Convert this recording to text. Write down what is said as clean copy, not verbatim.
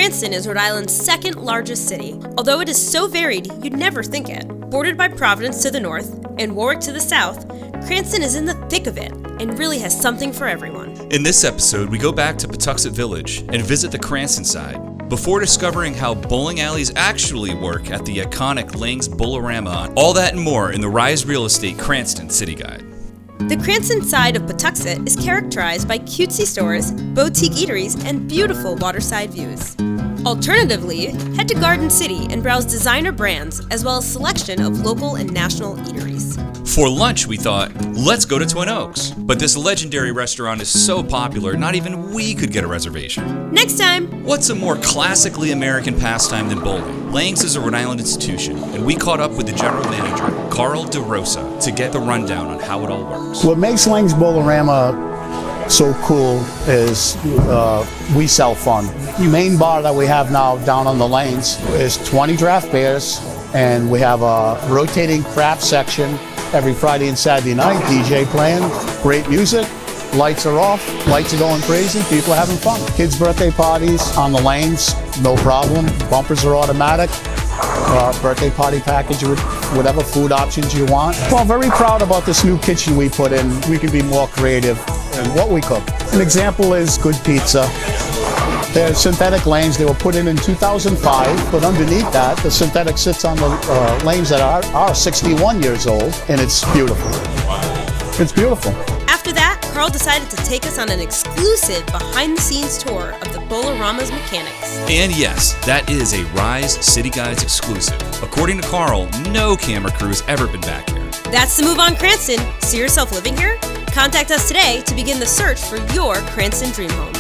Cranston is Rhode Island's second largest city. Although it is so varied, you'd never think it. Bordered by Providence to the north and Warwick to the south, Cranston is in the thick of it and really has something for everyone. In this episode, we go back to Pawtuxet Village and visit the Cranston side, before discovering how bowling alleys actually work at the iconic Lang's Bowlarama. All that and more in the Rise Real Estate Cranston City Guide. The Cranston side of Pawtuxet is characterized by cutesy stores, boutique eateries, and beautiful waterside views. Alternatively, head to Garden City and browse designer brands as well as selection of local and national eateries. For lunch, we thought, let's go to Twin Oaks. But this legendary restaurant is so popular, not even we could get a reservation. Next time! What's a more classically American pastime than bowling? Lang's is a Rhode Island institution, and we caught up with the general manager, Carl DeRosa, to get the rundown on how it all works. What makes Lang's Bowlarama so cool is we sell fun. The main bar that we have now down on the lanes is 20 draft beers, and we have a rotating craft section every Friday and Saturday night, DJ playing, great music, lights are off, lights are going crazy, people are having fun. Kids' birthday parties on the lanes, no problem, bumpers are automatic, birthday party package, whatever food options you want. Well, very proud about this new kitchen we put in. We can be more creative in what we cook. An example is good pizza. They're synthetic lanes. They were put in 2005, but underneath that, the synthetic sits on the lanes that are 61 years old, and it's beautiful. It's beautiful. After that, Carl decided to take us on an exclusive behind-the-scenes tour of the Bowlarama's mechanics. And yes, that is a Rise City Guides exclusive. According to Carl, no camera crew has ever been back here. That's the move on Cranston. See yourself living here? Contact us today to begin the search for your Cranston dream home.